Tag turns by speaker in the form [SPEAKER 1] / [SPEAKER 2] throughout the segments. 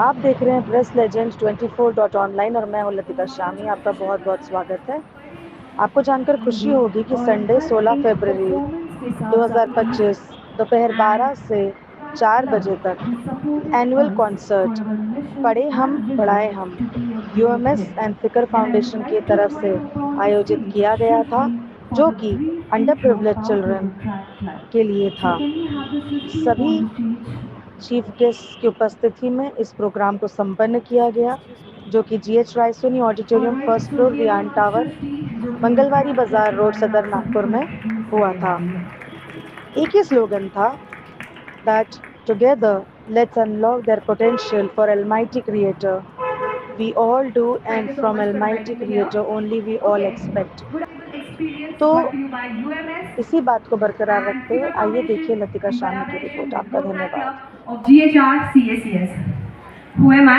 [SPEAKER 1] आप देख रहे हैं प्रेस लेजेंड 24.online और मैं हूं लतिका शामी। आपका बहुत बहुत स्वागत है। आपको जानकर खुशी होगी कि संडे 16 फरवरी 2025 दोपहर 12 से 4 बजे तक एनुअल कॉन्सर्ट पढ़े हम पढ़ाए हम यूएमएस एंड फिकर फाउंडेशन की तरफ से आयोजित किया गया था, जो कि अंडर प्रिविलेज चिल्ड्रन के लिए था। सभी चीफ गेस्ट की उपस्थिति में इस प्रोग्राम को संपन्न किया गया, जो कि GH Raisoni auditorium, first floor, Viyan tower, Mangalwari Bazaar road, Sadar Nagpur में हुआ था। एक ही स्लोगन था, that together let's unlock their potential for Almighty Creator. We all do, and from Almighty Creator only we all expect. तो इसी बात को बरकरार रखते हुए आइए देखिए लतिका शामी की रिपोर्ट। आपका धन्यवाद।
[SPEAKER 2] GHR CACS. Who am I?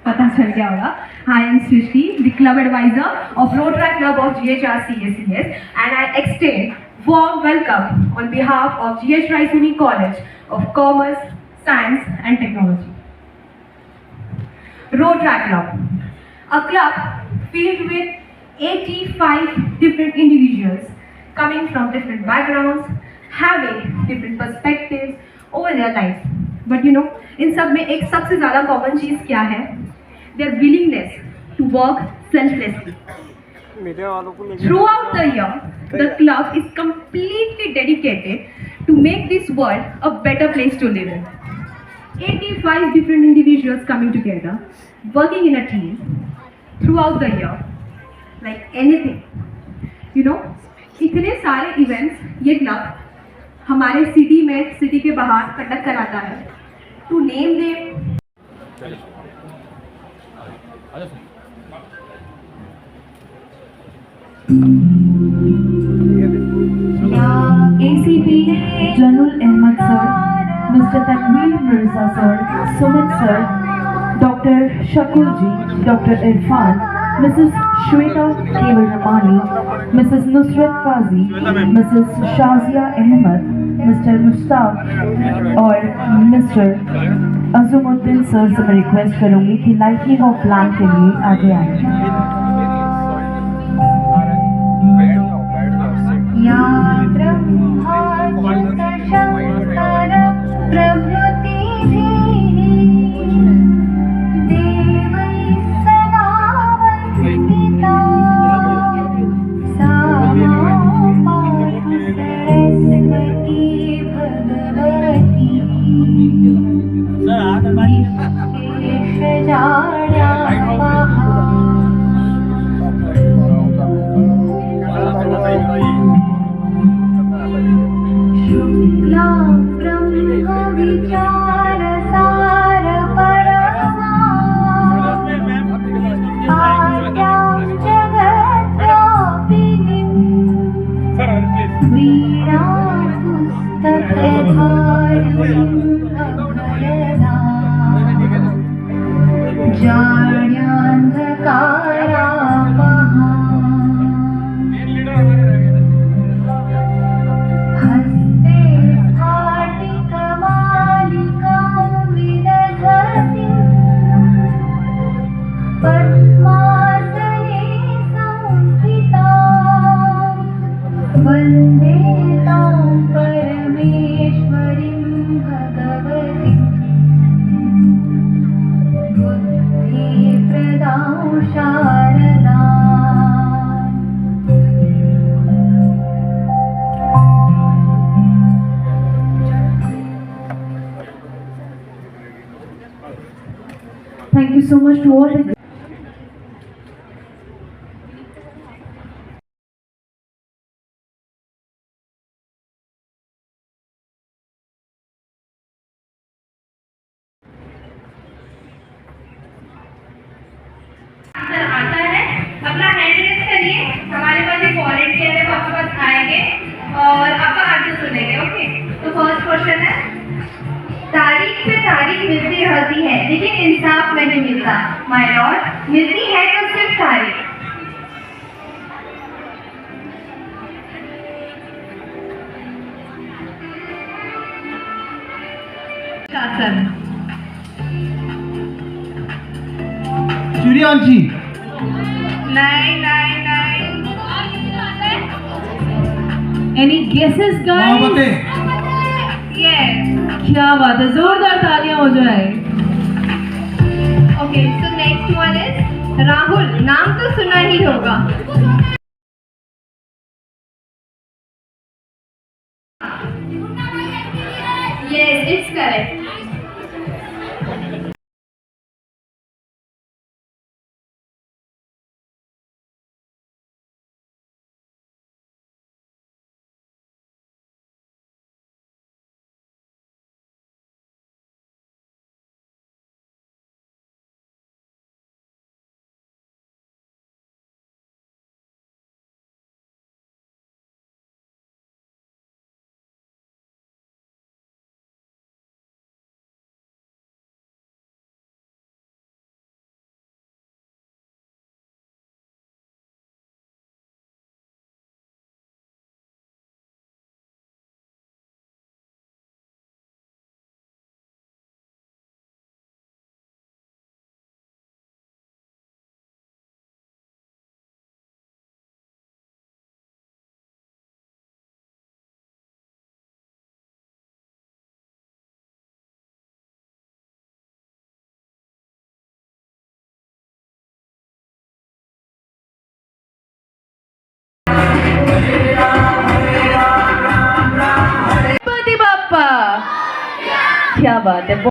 [SPEAKER 2] पता चल गया होगा। I am Srishti, the club advisor of Rotaract Club of GHR CACS, and I extend warm welcome on behalf of GH Raisoni College of Commerce, Science and Technology. Rotaract Club, a club filled with 85 different individuals coming from different backgrounds, having different perspectives over their life. But इन सब में एक सबसे ज़्यादा common चीज़ क्या है? Their willingness to work selflessly. Throughout the year, the club is completely dedicated to make this world a better place to live in. 85 different individuals coming together, working in a team throughout the year, like anything. इतने सारे events ये club हमारे city में, city के बाहर conduct कराता है। To name them
[SPEAKER 3] ACP Janul Ahmed sir, Mr. Tanveer Mirza sir, Sumit sir, Dr. Shakul ji, Dr. Irfan, Mrs. Shweta Keval Ramani, Mrs. Nusrat Qazi, Mrs. Shazia Ahmed, Mr. Mustaq और Mr. Azumuddin sir से मैं request करूँगी कि lightning of plan के लिए आगे आएं। या ब्रह्मा शंकर प्रभृति देवै सदा वन्दिता सरस्वती भगवती शेषजाड्या शुक्ला ब्रह्म विचार सार परमा आद्यां जगद्व्यापिनीं वीणा पुस्तकधारिणीं अभयदां जाड्यान्धकारामहा हस्ते स्फाटिकमालिकां विदधतीं पद्मासने संस्थितां वन्दे तां परमेश्वरीं भगवतीं बुद्धिप्रदां शारदां। Thank you so much to all the
[SPEAKER 2] आता है। अपना हैंड रेस करिए, हमारे पास एक वॉलंटियर है, वो आपके पास आएंगे और आपका आंसर सुनेंगे। ओके, तो फर्स्ट क्वेश्चन है, तारीख पे तारीख मिलती रहती है लेकिन इंसाफ नहीं मिलता। माय लॉर्ड, मिलती है तो सिर्फ तारीख। शासन
[SPEAKER 4] प्रियांशी।
[SPEAKER 2] नहीं नहीं नहीं।
[SPEAKER 3] Any guesses, guys?
[SPEAKER 4] Mohabbatein.
[SPEAKER 2] Yes.
[SPEAKER 3] क्या बात है, जोरदार तालियां हो जाए।
[SPEAKER 2] Okay, so next one is Rahul. नाम तो सुना ही होगा। Yes, it's correct.
[SPEAKER 3] Ganpati Bappa, क्या बात है।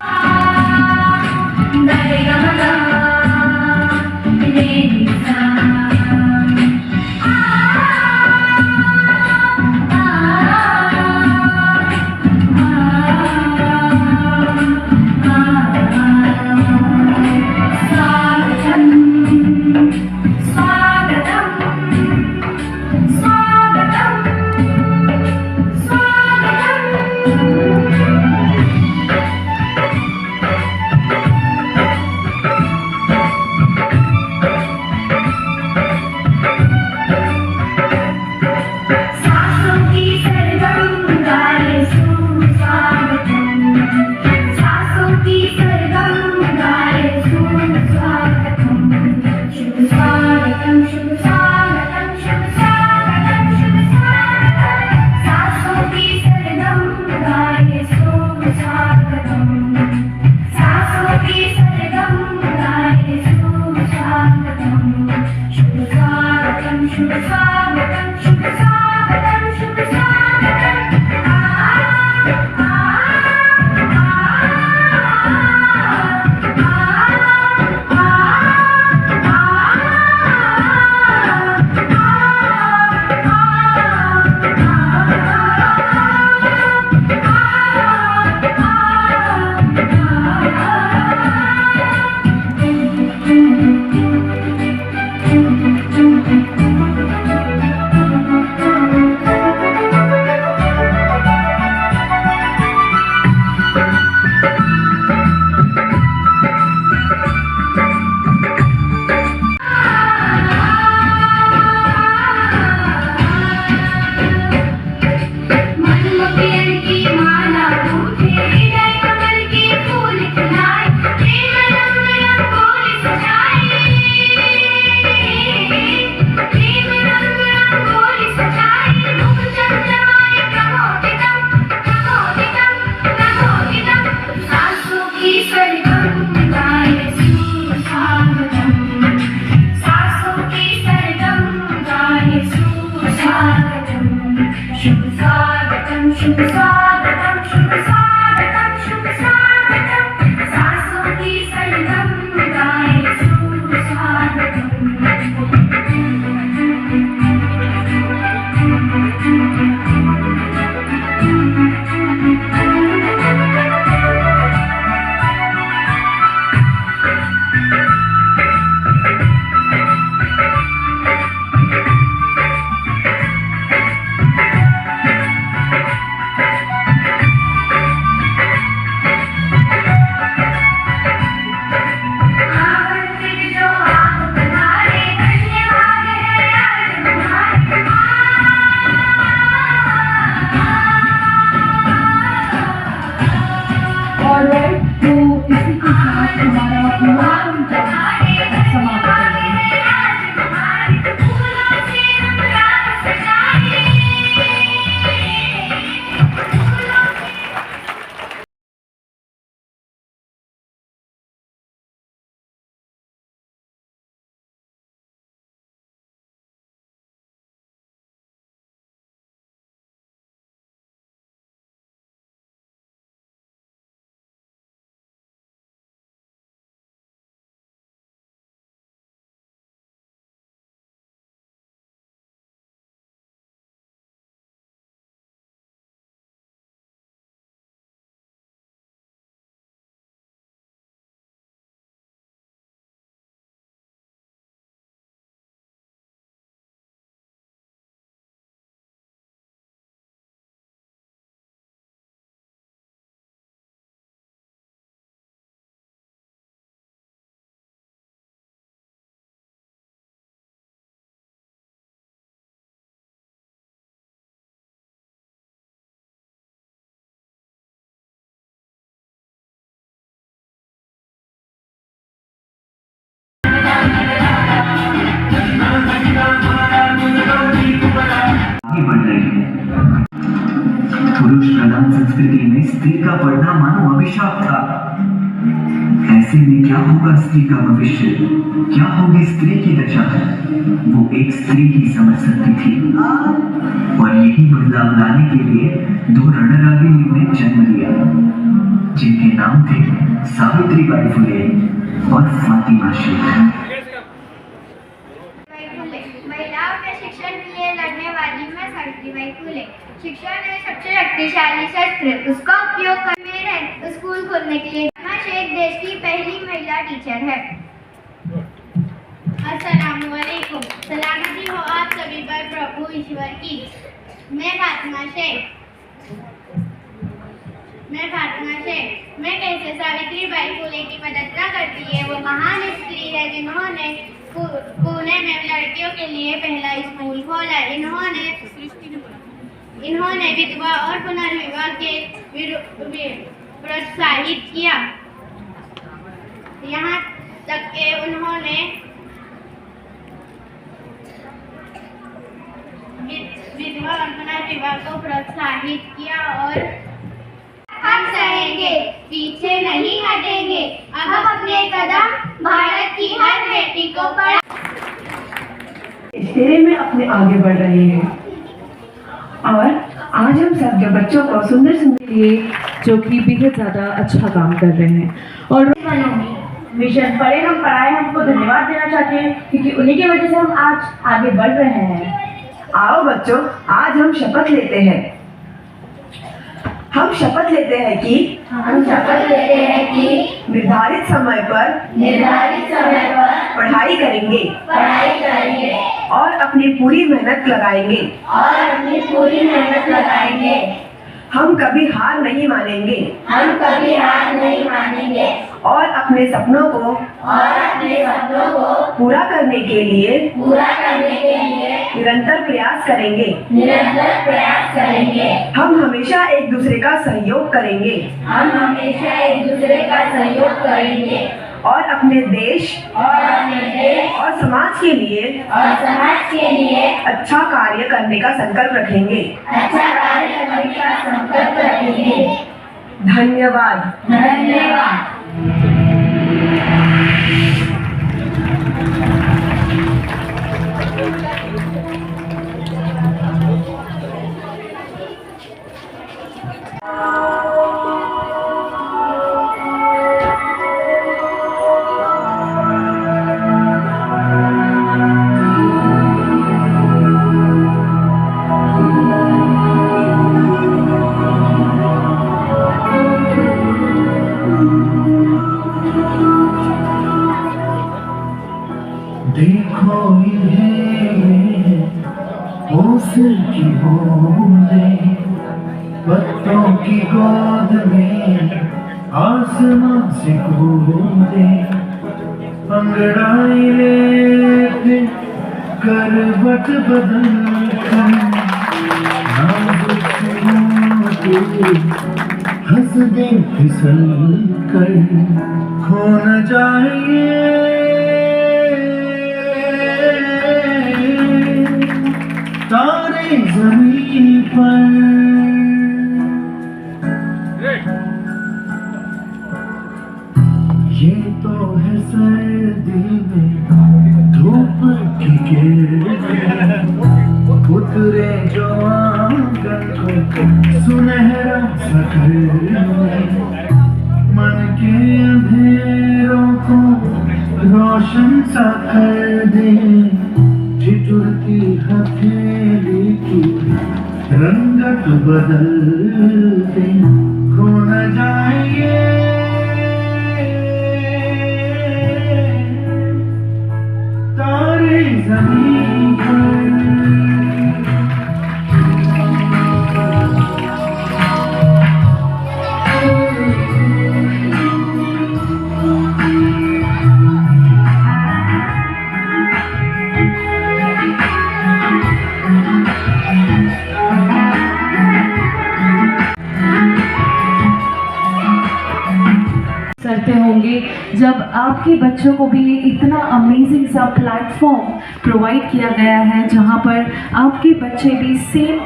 [SPEAKER 4] पुरानी संस्कृति में स्त्री का पढ़ना मानो अभिशाप था। ऐसे में क्या होगा स्त्री का भविष्य, क्या होगी स्त्री की दशा, वो एक स्त्री ही समझ सकती थी। और यही बदलाव लाने के लिए दो रणरागिणियों ने जन्म लिया, जिनके नाम थे सावित्रीबाई फुले और फातिमा शेख।
[SPEAKER 5] महिलाओं के शिक्षण के लिए लड़ने वाली मैं सावित्रीबाई फुले। शिक्षा है सबसे शक्तिशाली शस्त्र, उसका उपयोग करने रहे स्कूल खोलने के लिए। फातिमा शेख देश की पहली महिला टीचर है। अस्सलामुअलैकुम, सलामती हो आप सभी पर प्रभु ईश्वर की। मैं फातिमा शेख मैं कैसे सावित्रीबाई फुले की मदद न करती है। वो महान स्त्री है जिन्होंने पुणे में लड़कियों के लिए पहला स्कूल खोला। इन्होंने विधवा और पुनर्विवाह के प्रोत्साहित किया। यहाँ तक कि उन्होंने विधवा और पुनर्विवाह को प्रोत्साहित किया। और हम सहेंगे, पीछे नहीं हटेंगे। अब अपने कदम भारत की हर बेटी को बढ़ा
[SPEAKER 3] तेरे में अपने आगे बढ़ रहे हैं। और आज हम सब जो बच्चों को सुंदर सुंदर लिए जो कि बेहद ज़्यादा अच्छा काम कर रहे हैं। और
[SPEAKER 6] मिशन पढ़े हम पढ़ाए हमको धन्यवाद देना चाहते हैं, क्योंकि उन्हीं की वजह से हम आज आगे बढ़ रहे हैं।
[SPEAKER 7] आओ बच्चों, आज हम शपथ लेते हैं। हम शपथ लेते हैं कि निर्धारित समय पर पढ़ाई करेंगे और अपनी पूरी मेहनत लगाएंगे। हम कभी हार नहीं मानेंगे और अपने सपनों को पूरा करने के लिए निरंतर प्रयास करेंगे। हम हमेशा एक दूसरे का सहयोग करेंगे और अपने देश और समाज के लिए अच्छा कार्य करने का संकल्प रखेंगे। धन्यवाद।
[SPEAKER 4] देखो इन्हें ओस की बूंदें, पत्तों की गोद में आसमां से कूदे। अंगड़ाई लेके करवट बदल कर नाजुक होके हंस दे फिसल कर। खो न जाइए तारे जमीन पर। ये तो है सर्दी में धूप की किरणें, उतरे जो आंगन को सुनहरा सा करने। मन के अंधेरों को रोशन सा कर दे। ठिठुरती हथेली की रंगत बदल दे। खो न जाइए तारे जमीन पर।
[SPEAKER 3] करते होंगे जब आपके बच्चों को भी इतना अमेजिंग सा प्लेटफॉर्म प्रोवाइड किया गया है जहां पर आपके बच्चे भी सेम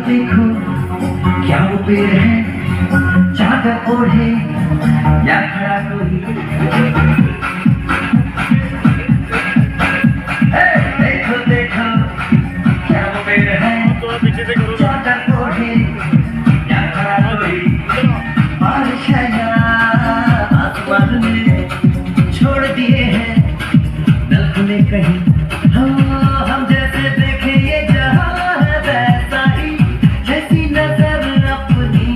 [SPEAKER 4] देखो क्या वो पेड़ है चादर ओढ़े या खड़ा कोई। देखो देखो क्या वो पेड़ है चादर ओढ़े या खड़ा कोई। बारिश है यहाँ आसमान में छोड़ दिए हैं नल खुले कहीं। हम जैसे देखे ये जहां है वैसा ही जैसी नजर अपनी।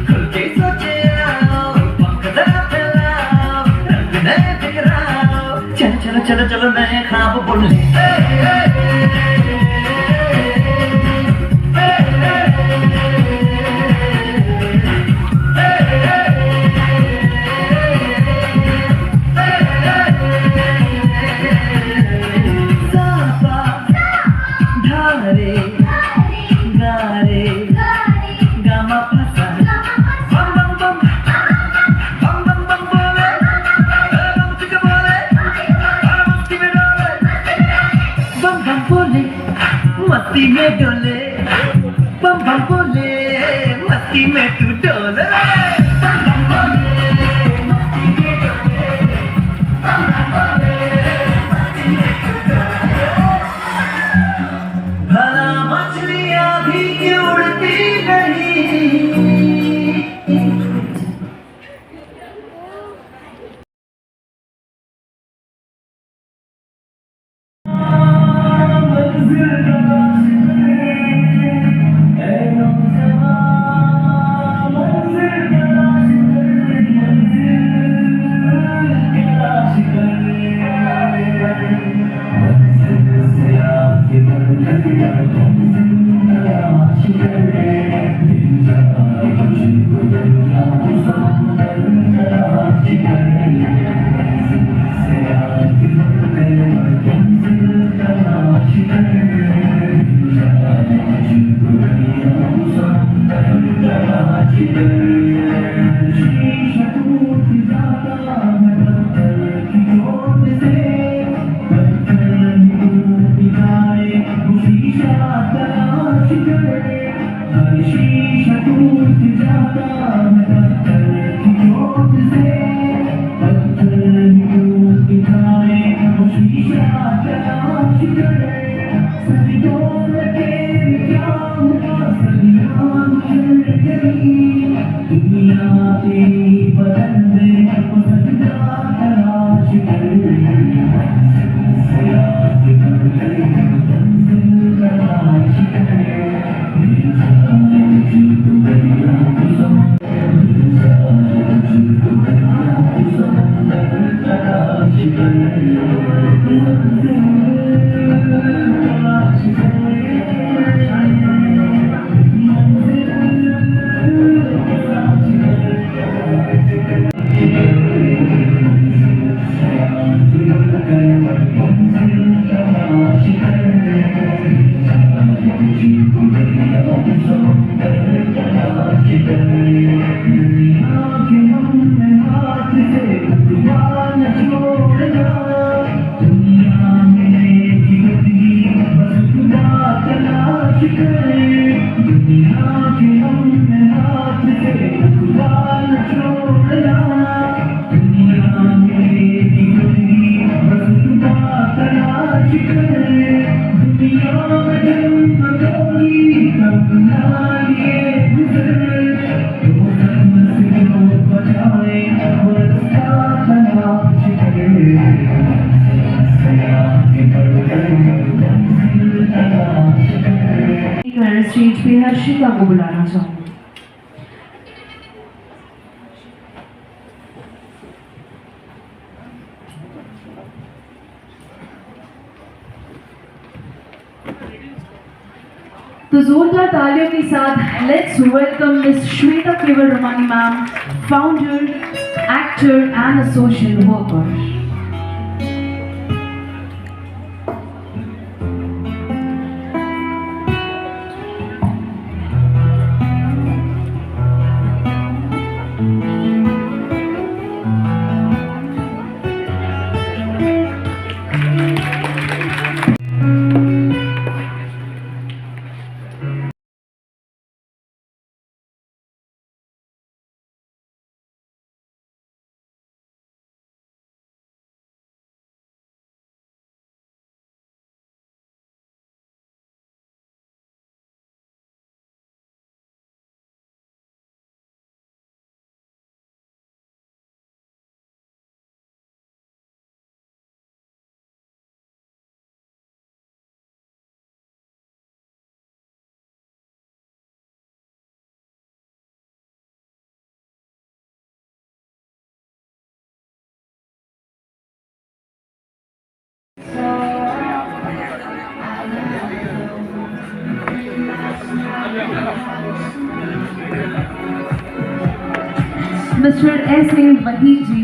[SPEAKER 4] खुल के सोचे आओ पंख जरा फैलाओ रंग नए बिखराओ। चलो चलो चलो चलो नए ख्वाब बुन ले। मस्ती में डोले बम बम बोले मस्ती में तू डोले। भला मछलियां भी क्यों उड़ती नहीं।
[SPEAKER 3] स्टेज पे हर्षिता को बुलाना चाहूंगी। तो जोरदार तालियों के साथ लेट्स वेलकम मिस श्वेता केवल Ramani ma'am, founder, actor and a social worker. Mr. S.A. Wahid ji,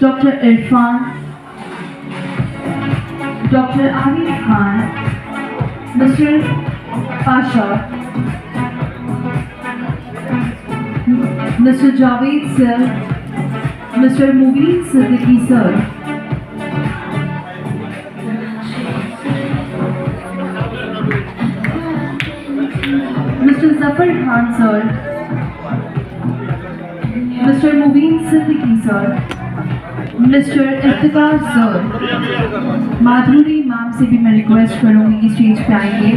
[SPEAKER 3] Dr. Irfan, Dr. Arif Khan, Mr. Pasha, Mr. Javed sir, Mr. Mubin Siddiqui sir, Mr. Zafar Khan sir, Mr. Mubin Siddiqui sir, Mr. Iftikhar sir, Madhuri ma'am से भी मैं request करूंगी कि stage पे आएंगे,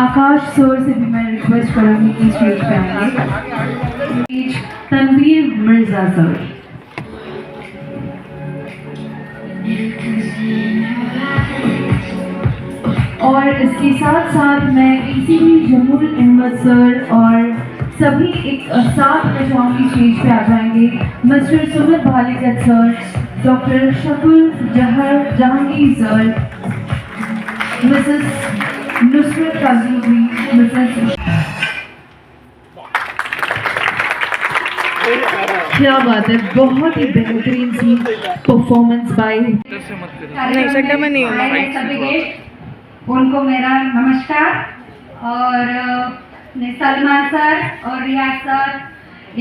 [SPEAKER 3] आकाश sir से भी मैं रिक्वेस्ट करूंगी कि स्टेज पे आएंगे, तनवीर मिर्जा सर। और इसके साथ साथ मैं ECD जमूल अहमद सर और सभी एक साथ में चाहूँगी स्टेज पे आ जाएंगे, mister Sumit Bhaligat sir, doctor Shakul Jahangir sir, Mrs Nusrat Kazi, Mrs क्या बात है, बहुत ही बेहतरीन सी परफॉर्मेंस बाय
[SPEAKER 1] नहीं सेंटर में नहीं होना।
[SPEAKER 2] सभी गेस्ट उनको मेरा नमस्कार। और सलमान सर और रियाज सर,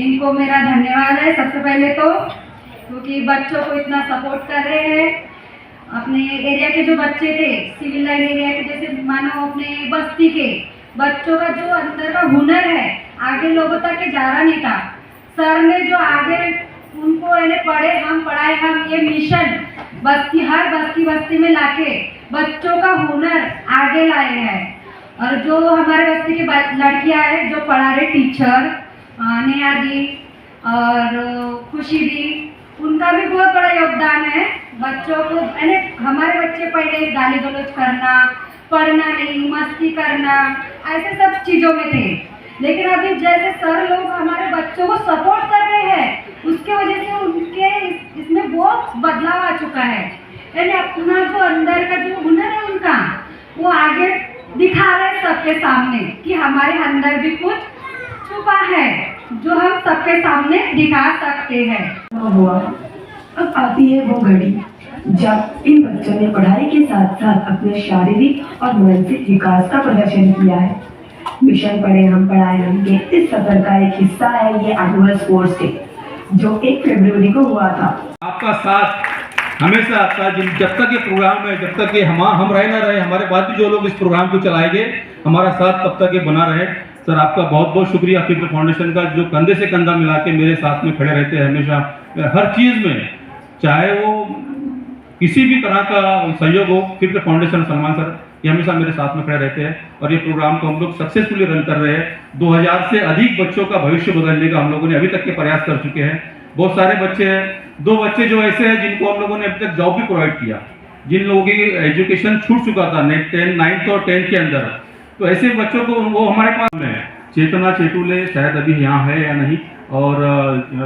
[SPEAKER 2] इनको मेरा धन्यवाद है सबसे पहले तो, क्योंकि बच्चों को इतना सपोर्ट कर रहे हैं। अपने एरिया के जो बच्चे थे, सिविल लाइन एरिया के, जैसे मानो अपने बस्ती के बच्चों का जो अंदर का हुनर है आगे लोगों तक जा रहा नहीं था, सर ने जो आगे उनको पढ़े हम पढ़ाए हम, ये मिशन बस्ती हर बस्ती में लाके बच्चों का हुनर आगे लाए हैं। और जो हमारे बस्ती की लड़कियां हैं जो पढ़ा रहे, टीचर नेहा दी और खुशी दी, उनका भी बहुत बड़ा योगदान है बच्चों को। हमारे बच्चे पहले गाली गलौज करना, पढ़ना नहीं, मस्ती करना, ऐसे सब चीज़ों में थे, लेकिन अभी जैसे सर लोग हमारे बच्चों को सपोर्ट कर रहे हैं, उसके वजह से उनके इसमें बहुत बदलाव आ चुका है। अपना जो अंदर का जो हुनर है उनका, वो आगे दिखा रहे सबके सामने कि हमारे अंदर भी कुछ छुपा है जो हम सबके सामने दिखा सकते हैं।
[SPEAKER 7] हुआ अब आती है वो घड़ी जब इन बच्चों ने पढ़ाई के साथ साथ अपने शारीरिक और मानसिक विकास का प्रदर्शन किया है। मिशन पढ़े हम पढ़ाए हम के इस सफर का एक हिस्सा है ये एनुअल स्पोर्ट्स डे, जो 1 फरवरी को हुआ था।
[SPEAKER 8] आपका साथ हमेशा आपका, जब तक ये प्रोग्राम है, जब तक ये हम रहे ना रहे, हमारे बाद भी जो लोग इस प्रोग्राम को चलाएंगे, हमारा साथ तब तक ये बना रहे। सर आपका बहुत बहुत शुक्रिया फिक्र फाउंडेशन का, जो कंधे से कंधा मिला के मेरे साथ में खड़े रहते हैं हमेशा हर चीज़ में, चाहे वो किसी भी तरह का सहयोग हो। फिक्र फाउंडेशन सलमान सर ये हमेशा मेरे साथ में खड़े रहते हैं और ये प्रोग्राम को हम लोग सक्सेसफुली रन कर रहे हैं। 2000 से अधिक बच्चों का भविष्य बदलने का हम लोगों ने अभी तक के प्रयास कर चुके हैं। बहुत सारे बच्चे हैं, 2 बच्चे जो ऐसे हैं जिनको हम लोगों ने अभी तक जॉब भी प्रोवाइड किया, जिन लोगों की एजुकेशन छूट चुका था 9th और 10th के अंदर, तो ऐसे बच्चों को वो हमारे पास में चेतना चेटुले शायद अभी यहाँ है या नहीं, और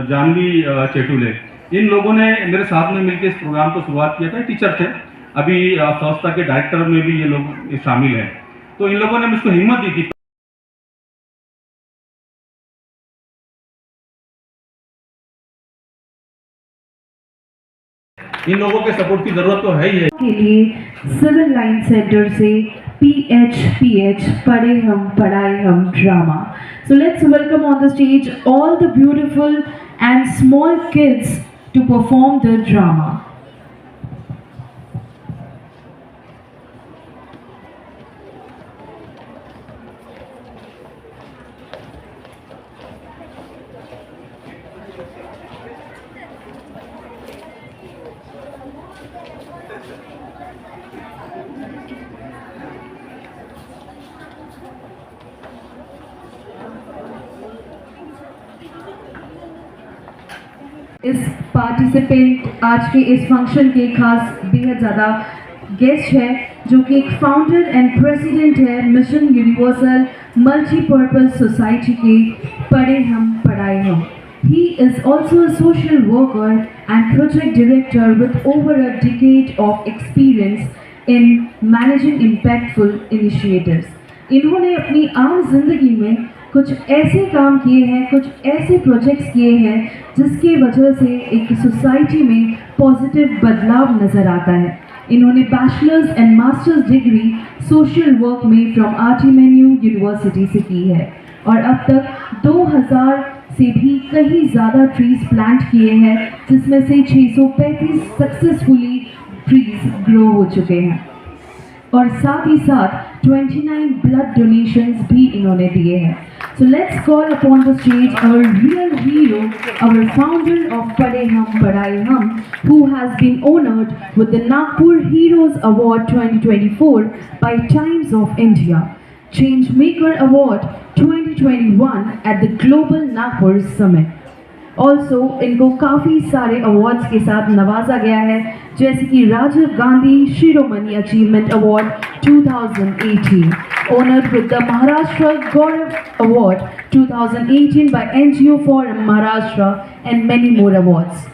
[SPEAKER 8] जानवी चेटुले, इन लोगों ने मेरे साथ में मिलकर इस प्रोग्राम को शुरुआत किया था। टीचर थे, अभी संस्था के डायरेक्टर में भी ये लोग शामिल हैं, तो इन लोगों ने मुझको हिम्मत दी थी। इन लोगों के सपोर्ट की जरूरत तो है ही है।
[SPEAKER 3] के लिए सिविल लाइन सेंटर से PH पढ़े हम पढ़ाए हम drama. So let's welcome on the stage all the beautiful and small kids to perform the drama. इस पार्टिसिपेंट आज के इस फंक्शन के खास बेहद ज़्यादा गेस्ट है, जो कि एक फाउंडर एंड प्रेसिडेंट है मिशन यूनिवर्सल मल्टीपर्पज सोसाइटी के पढ़े हम पढ़ाए हम। He is also a social worker and project director with over a decade of experience in managing impactful initiatives. इन्होंने अपनी आम जिंदगी में कुछ ऐसे काम किए हैं, कुछ ऐसे प्रोजेक्ट्स किए हैं जिसकी वजह से एक सोसाइटी में पॉजिटिव बदलाव नज़र आता है। इन्होंने bachelors and masters degree social work में फ्रॉम आर्टिमेन्यू यूनिवर्सिटी से की है और अब तक 2000 से भी कहीं ज़्यादा ट्रीज प्लांट किए हैं, जिसमें से 635 सक्सेसफुली ट्रीज ग्रो हो चुके हैं और साथ ही साथ 29 ब्लड डोनेशंस भी इन्होंने दिए हैं। So let's call upon the stage our real hero, our founder of Padhe Hum Padhaye Hum, who has been honored with the Nagpur Heroes Award 2024 by Times of India, Changemaker Award 2021 at the Global Nagpur Summit. Also इनको काफ़ी सारे awards के साथ नवाजा गया है, जैसे कि Rajiv Gandhi Shiromani achievement award 2018, honoured with the Maharashtra Gaurav award 2018 by NGO Forum Maharashtra and many more awards.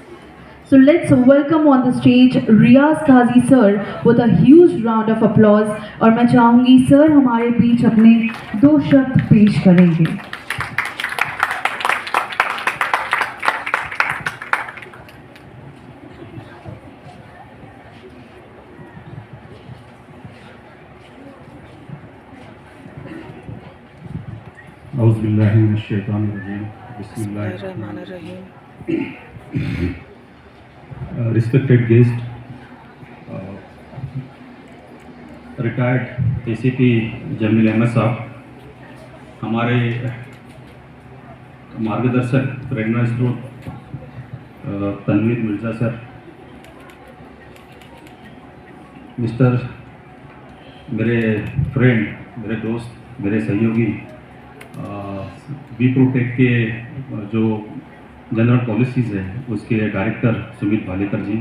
[SPEAKER 3] So let's welcome on the stage Riyaz Kazi sir with a huge round of applause और मैं चाहूँगी सर हमारे बीच अपने 2 शब्द पेश करेंगे।
[SPEAKER 8] Respected guest, retired ACP Jameel Ahmed साहब, हमारे मार्गदर्शक प्रेरणा स्रोत तनवीर मिर्ज़ा सर, मिस्टर मेरे फ्रेंड, मेरे दोस्त, मेरे सहयोगी बी प्रोटेक के जो जनरल पॉलिसीज़ है उसके डायरेक्टर सुमित भालेकर जी,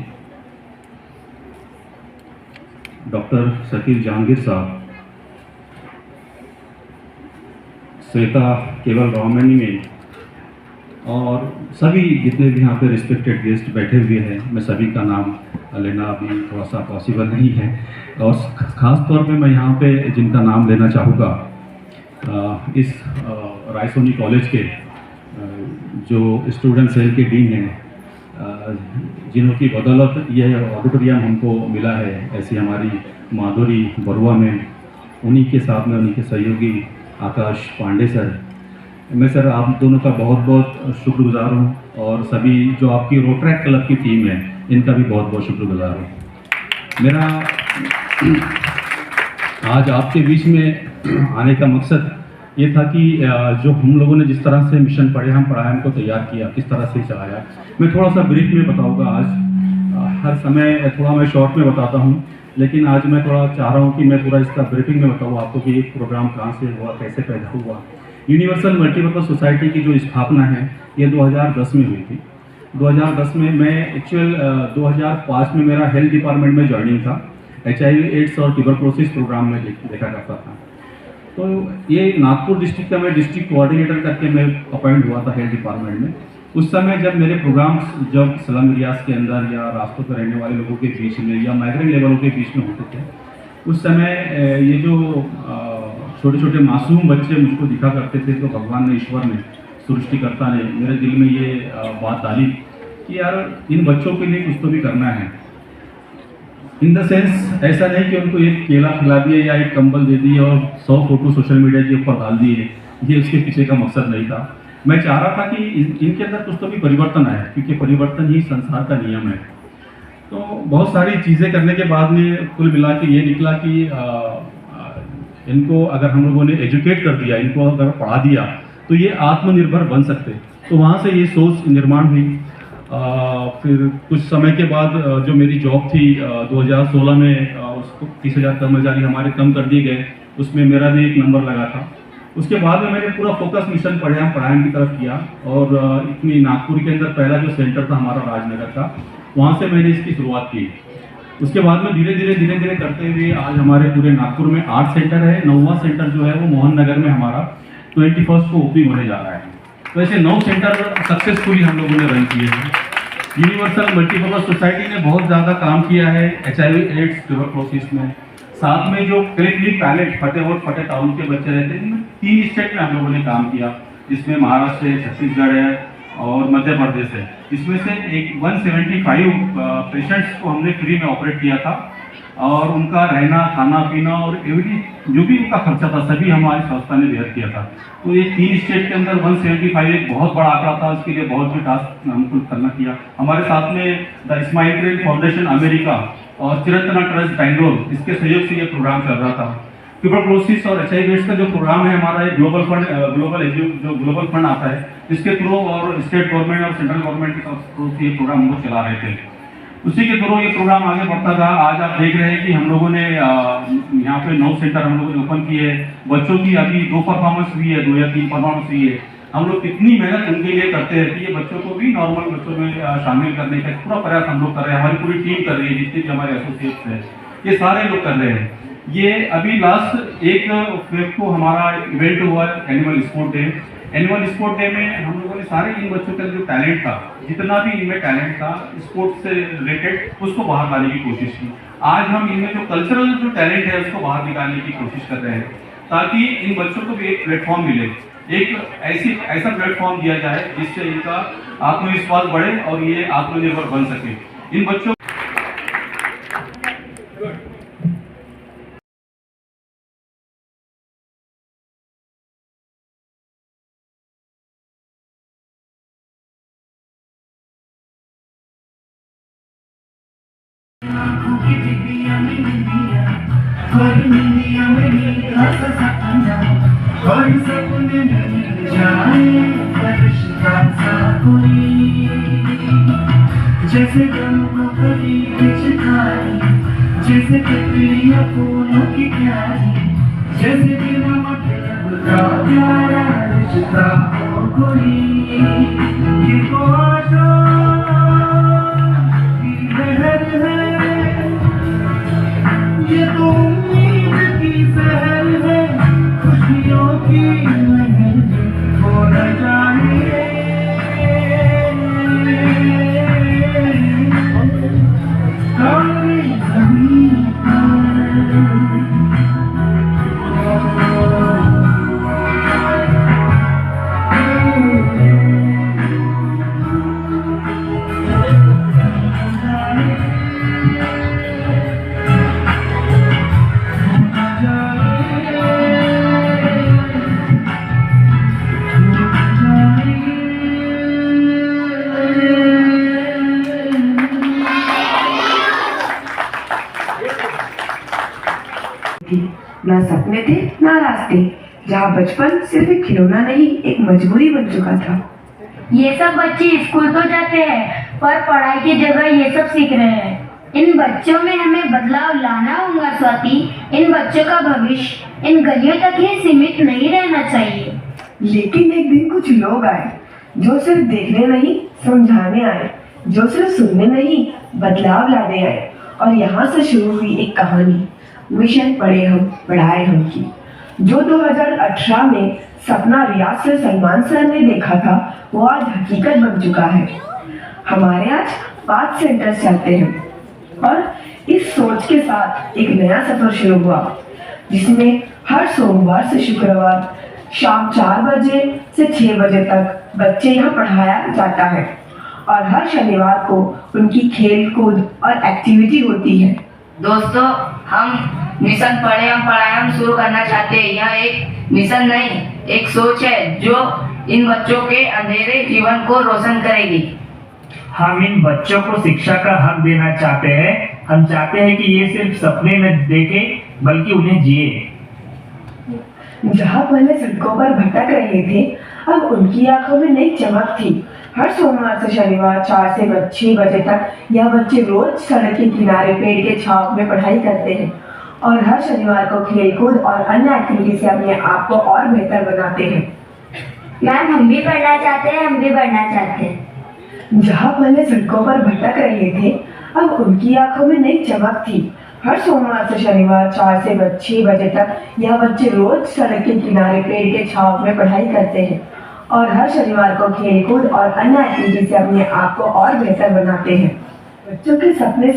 [SPEAKER 8] डॉक्टर शकील जहांगीर साहब, श्वेता केवल रामानी में और सभी जितने भी यहाँ पे रिस्पेक्टेड गेस्ट बैठे हुए हैं, मैं सभी का नाम लेना अभी थोड़ा सा पॉसिबल नहीं है और ख़ास तौर पे मैं यहाँ पे जिनका नाम लेना चाहूँगा, इस रायसोनी कॉलेज के जो स्टूडेंट सेल के डीन हैं, जिन्हों की बदौलत यह ऑडिटोरियम हमको मिला है, ऐसी हमारी माधुरी बरुआ में, उन्हीं के साथ में उन्हीं के सहयोगी आकाश पांडे सर, मैं सर आप दोनों का बहुत बहुत शुक्रगुजार हूँ और सभी जो आपकी रोट्रैक क्लब की टीम है इनका भी बहुत बहुत शुक्रगुजार हूँ। मेरा आज आपके बीच में आने का मकसद ये था कि जो हम लोगों ने जिस तरह से मिशन पढ़े हम पढ़ाए हमको तैयार किया, किस तरह से चलाया, मैं थोड़ा सा ब्रीफ में बताऊंगा। आज हर समय थोड़ा मैं शॉर्ट में बताता हूँ, लेकिन आज मैं थोड़ा चाह रहा हूँ कि मैं पूरा इसका ब्रीफिंग में बताऊँ आपको कि एक प्रोग्राम कहाँ से हुआ, कैसे पैदा हुआ। यूनिवर्सल मल्टीपर्पज़ सोसाइटी की जो स्थापना है ये 2010 में हुई थी। 2010 में मैं एक्चुअल 2005 में मेरा हेल्थ डिपार्टमेंट में ज्वाइनिंग था, HIV एड्स और ट्यूबरक्लोसिस प्रोग्राम में देखा करता था। तो ये नागपुर डिस्ट्रिक्ट का मैं डिस्ट्रिक्ट कोऑर्डिनेटर करके मैं अपॉइंट हुआ था हेल्थ डिपार्टमेंट में। उस समय जब मेरे प्रोग्राम्स जब स्लम एरियाज के अंदर या रास्तों पर रहने वाले लोगों के बीच में या माइग्रेंट लेवलों के बीच में होते थे, उस समय ये जो छोटे छोटे मासूम बच्चे मुझको दिखा करते थे, तो भगवान ने, ईश्वर ने, सृष्टिकर्ता ने मेरे दिल में ये बात डाली कि यार इन बच्चों के लिए कुछ तो भी करना है। इन द सेंस ऐसा नहीं कि उनको एक केला खिला दिए या एक कंबल दे दिए और 100 फोटो सोशल मीडिया के ऊपर डाल दिए, ये उसके पीछे का मकसद नहीं था। मैं चाह रहा था कि इनके अंदर कुछ तो भी परिवर्तन आए, क्योंकि परिवर्तन ही संसार का नियम है। तो बहुत सारी चीज़ें करने के बाद में कुल मिला के ये निकला कि इनको अगर हम लोगों ने एजुकेट कर दिया, इनको अगर पढ़ा दिया तो ये आत्मनिर्भर बन सकते। तो वहाँ से ये सोच निर्माण हुई। फिर कुछ समय के बाद जो मेरी जॉब थी 2016 में उसको 30,000 कर्मचारी हमारे कम कर दिए गए, उसमें मेरा भी एक नंबर लगा था। उसके बाद में मैंने पूरा फोकस मिशन पढ़ाने की तरफ किया और इतनी नागपुर के अंदर पहला जो सेंटर था हमारा राजनगर का, वहाँ से मैंने इसकी शुरुआत की। उसके बाद में धीरे धीरे करते हुए आज हमारे पूरे नागपुर में 8 सेंटर है। 9वां सेंटर जो है वो मोहन नगर में हमारा 21 को ओपनिंग होने जा रहा है। तो ऐसे 9 सेंटर सक्सेसफुली हम लोगों ने रन किए हैं। यूनिवर्सल मल्टीपर्पज़ सोसाइटी ने बहुत ज़्यादा काम किया है HIV एड्स ट्यूबरक्लोसिस में। साथ में जो क्लिक पैलेट फटे टाउन के बच्चे रहते हैं, 3 स्टेट में हम लोगों ने काम किया, जिसमें महाराष्ट्र है, छत्तीसगढ़ है और मध्य प्रदेश है। इसमें से 175 पेशेंट्स को हमने फ्री में ऑपरेट किया था और उनका रहना, खाना पीना और एवरी जो भी उनका खर्चा था सभी हमारी संस्था ने बेयर किया था। तो ये 3 स्टेट के अंदर 175 एक बहुत बड़ा आंकड़ा था, उसके लिए बहुत भी टास्क हमको करना किया। हमारे साथ में the smile train foundation America और चिरंतना ट्रस्ट बैंगलोर, इसके सहयोग से ये प्रोग्राम चल रहा था। ट्यूबरक्लोसिस और HIV एड्स का जो प्रोग्राम है हमारा, एक ग्लोबल फंड आता है, इसके थ्रू और स्टेट गवर्नमेंट और सेंट्रल गवर्नमेंट के थ्रू ये प्रोग्राम हम लोग चला रहे थे। उसी के थ्रू ये प्रोग्राम आगे बढ़ता था। आज आप देख रहे हैं कि हम लोगों ने यहाँ पे 9 सेंटर हम लोगों ने ओपन किए हैं। बच्चों की अभी 2 परफॉर्मेंस हुई है, 2 या 3 परफॉर्मेंस हुई है। हम लोग कितनी मेहनत उनके लिए करते हैं कि ये बच्चों को भी नॉर्मल बच्चों में शामिल करने का पूरा प्रयास हम लोग कर रहे हैं। हमारी पूरी टीम कर रही है, जितने भी हमारे एसोसिएट्स हैं, ये सारे लोग कर रहे हैं। ये अभी लास्ट 1 फेब को हमारा इवेंट हुआ animal sport day. Animal sport day में हम लोगों ने सारे इन बच्चों का जो टैलेंट था, जितना भी इनमें टैलेंट था स्पोर्ट्स से रिलेटेड, उसको बाहर लाने की कोशिश की। आज हम इनमें जो कल्चरल जो टैलेंट है उसको बाहर निकालने की कोशिश कर रहे हैं, ताकि इन बच्चों को भी एक प्लेटफॉर्म मिले, एक ऐसा प्लेटफॉर्म दिया जाए जिससे इनका आत्मविश्वास बढ़े और ये आत्मनिर्भर बन सके। इन बच्चों
[SPEAKER 4] जैसे जैसे तितलियां फूलों की प्यारी, जैसे बिना मतलब का प्यारा रिश्ता हो कोई। ये बातों की लहर है, ये तो उम्मीद की सहर है, खुशियों की लहर हो न जाए।
[SPEAKER 7] ना सपने थे ना रास्ते, जहाँ बचपन सिर्फ एक खिलौना नहीं एक मजबूरी बन चुका था।
[SPEAKER 5] ये सब बच्चे स्कूल तो जाते हैं पर पढ़ाई की जगह ये सब सीख रहे हैं। इन बच्चों में हमें बदलाव लाना होगा स्वाति। इन बच्चों का भविष्य इन गलियों तक ही सीमित नहीं रहना चाहिए।
[SPEAKER 7] लेकिन एक दिन कुछ लोग आए जो सिर्फ देखने नहीं समझाने आए, जो सिर्फ सुनने नहीं बदलाव लाने आए। और यहाँ से शुरू हुई एक कहानी, मिशन पढ़े हम पढ़ाए हम की, जो 2018 में सपना रियाज से सलमान सर ने देखा था, वो आज हकीकत बन चुका है। हमारे आज 5 सेंटर्स चलते हैं और इस सोच के साथ एक नया सफर शुरू हुआ, जिसमें हर सोमवार से शुक्रवार शाम 4 बजे से 6 बजे तक बच्चे यहाँ पढ़ाया जाता है और हर शनिवार को उनकी खेल कूद और एक्टिविटी होती है।
[SPEAKER 6] दोस्तों, हम मिशन पढ़े हम पढ़ाए हम शुरू करना चाहते हैं। यह एक मिशन नहीं, एक सोच है जो इन बच्चों के अंधेरे जीवन को रोशन करेगी।
[SPEAKER 9] हम इन बच्चों को शिक्षा का हक देना चाहते हैं। हम चाहते हैं कि ये सिर्फ सपने न देखें बल्कि उन्हें जिए।
[SPEAKER 7] जहाँ पहले सड़कों पर भटक रहे थे, अब उनकी आंखों में नई चमक थी। हर सोमवार से शनिवार 4 से 6 बजे तक यह बच्चे रोज सड़क के किनारे पेड़ के छांव में पढ़ाई करते हैं और हर शनिवार को खेलकूद और अन्य एक्टिविटी से अपने आप को और बेहतर बनाते हैं।
[SPEAKER 5] मैम, हम भी पढ़ना चाहते हैं, हम भी बढ़ना चाहते हैं।
[SPEAKER 7] जहाँ पहले सड़कों पर भटक रहे थे, अब उनकी आंखों में नई चमक थी। हर सोमवार से शनिवार 4 से 6 बजे तक यह बच्चे रोज सड़क के किनारे पेड़ के छांव में पढ़ाई करते हैं और हर शनिवार को खेलकूद और अन्य एक्टिविटी से अपने आप को और बेहतर बनाते हैं। बच्चों के सपने